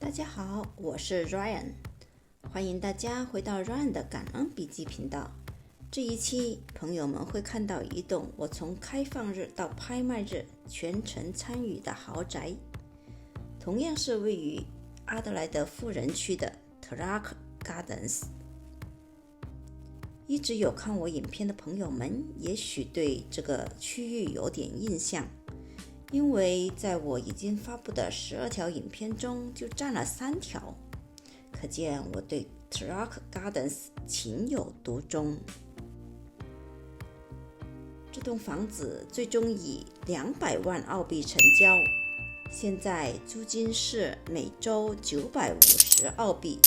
大家好，我是 Ryan， 欢迎大家回到 Ryan 的感恩笔记频道。这一期朋友们会看到一栋我从开放日到拍卖日全程参与的豪宅，同样是位于阿德莱德富人区的 Terrace Gardens。 一直有看我影片的朋友们也许对这个区域有点印象，因为在我已经发布的12条影片中就占了3条，可见我对 Terrace Gardens 情有独钟。这栋房子最终以200万澳币成交，现在租金是每周950澳币。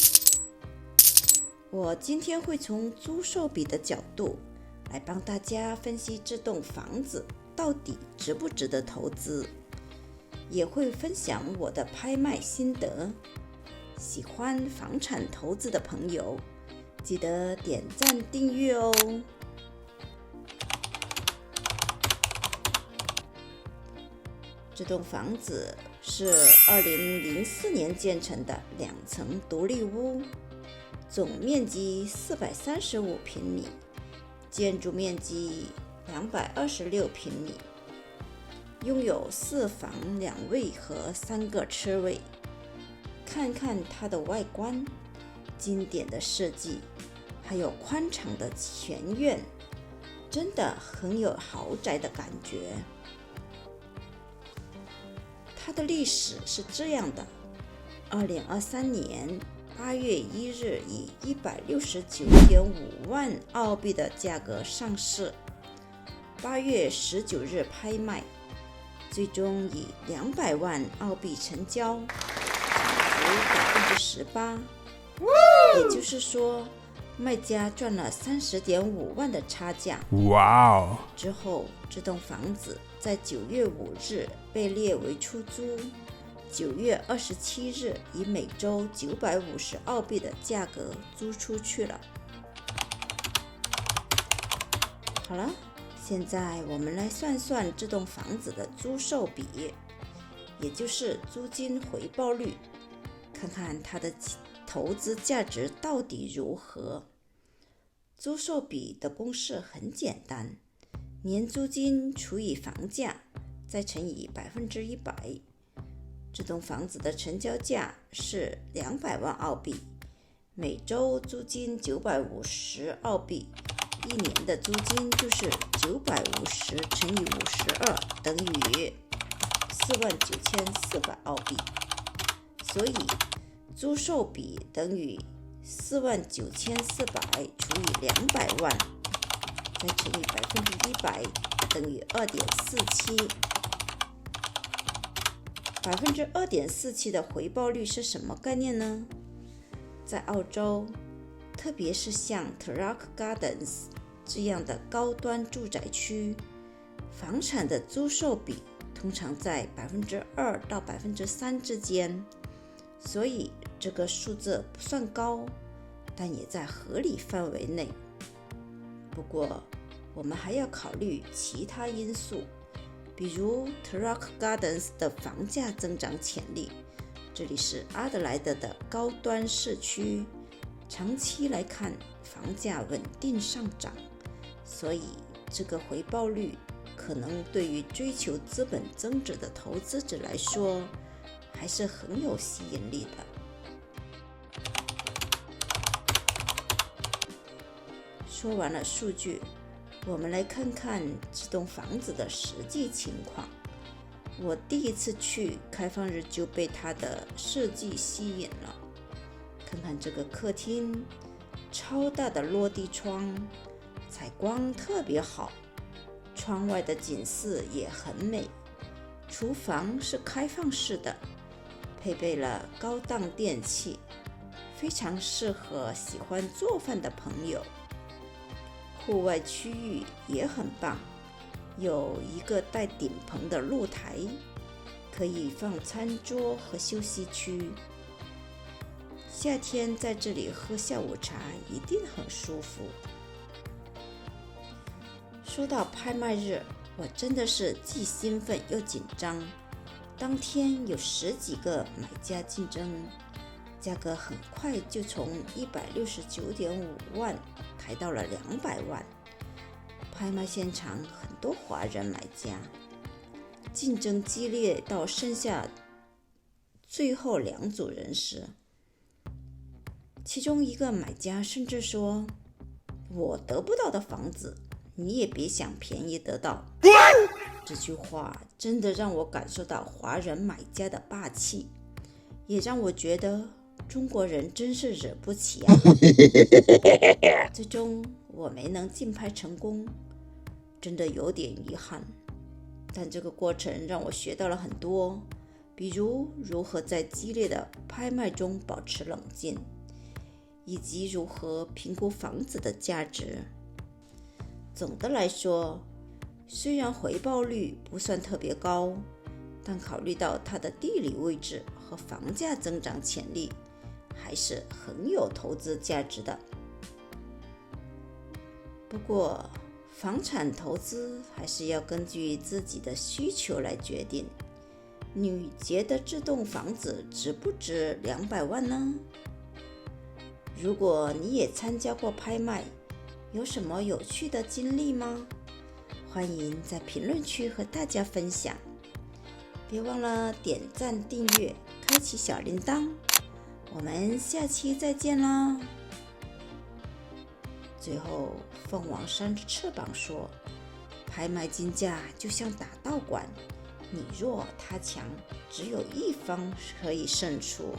我今天会从租售比的角度来帮大家分析这栋房子到底值不值得投资，也会分享我的拍卖心得。喜欢房产投资的朋友，记得点赞订阅哦。这栋房子是2004年建成的2层独立屋，总面积435平米，建筑面积226平米，拥有4房2卫和3个车位。看看它的外观，经典的设计，还有宽敞的前院，真的很有豪宅的感觉。它的历史是这样的：2023年8月1日以169.5万澳币的价格上市，8月19日拍卖，最终以200万澳币成交，产值18%，也就是说卖家赚了30.5万的差价。哇哦！之后这栋房子在9月5日被列为出租，9月27日以每周950澳币的价格租出去了。好了，现在我们来算算这栋房子的租售比，也就是租金回报率，看看它的投资价值到底如何。租售比的公式很简单，年租金除以房价，再乘以100%。这栋房子的成交价是200万澳币，每周租金950澳币，一年的租金就是950乘以52等于49400澳币，所以租售比等于49400除以200万，再乘以100%等于2.47%。2.47% 的回报率是什么概念呢？在澳洲，特别是像 Terrace Gardens 这样的高端住宅区，房产的租售比通常在2%到3%之间，所以这个数字不算高，但也在合理范围内。不过我们还要考虑其他因素，比如 Terrace Gardens 的房价增长潜力，这里是阿德莱德的高端市区，长期来看房价稳定上涨，所以这个回报率可能对于追求资本增值的投资者来说还是很有吸引力的。说完了数据，我们来看看这栋房子的实际情况。我第一次去开放日就被它的设计吸引了。看看这个客厅，超大的落地窗，采光特别好，窗外的景色也很美。厨房是开放式的，配备了高档电器，非常适合喜欢做饭的朋友。户外区域也很棒，有一个带顶棚的露台，可以放餐桌和休息区。夏天在这里喝下午茶一定很舒服。说到拍卖日，我真的是既兴奋又紧张。当天有10几个买家竞争，价格很快就从169.5万抬到了200万。拍卖现场很多华人买家，竞争激烈到剩下最后2组人时，其中一个买家甚至说：“我得不到的房子，你也别想便宜得到。”这句话真的让我感受到华人买家的霸气，也让我觉得中国人真是惹不起啊！最终我没能竞拍成功，真的有点遗憾。但这个过程让我学到了很多，比如如何在激烈的拍卖中保持冷静，以及如何评估房子的价值。总的来说，虽然回报率不算特别高，但考虑到它的地理位置和房价增长潜力，还是很有投资价值的。不过，房产投资还是要根据自己的需求来决定。你觉得这栋房子值不值200万呢？如果你也参加过拍卖，有什么有趣的经历吗？欢迎在评论区和大家分享。别忘了点赞、订阅、开启小铃铛。我们下期再见啦！最后，凤凰扇着翅膀说：“拍卖竞价就像打道馆，你弱他强，只有一方可以胜出。”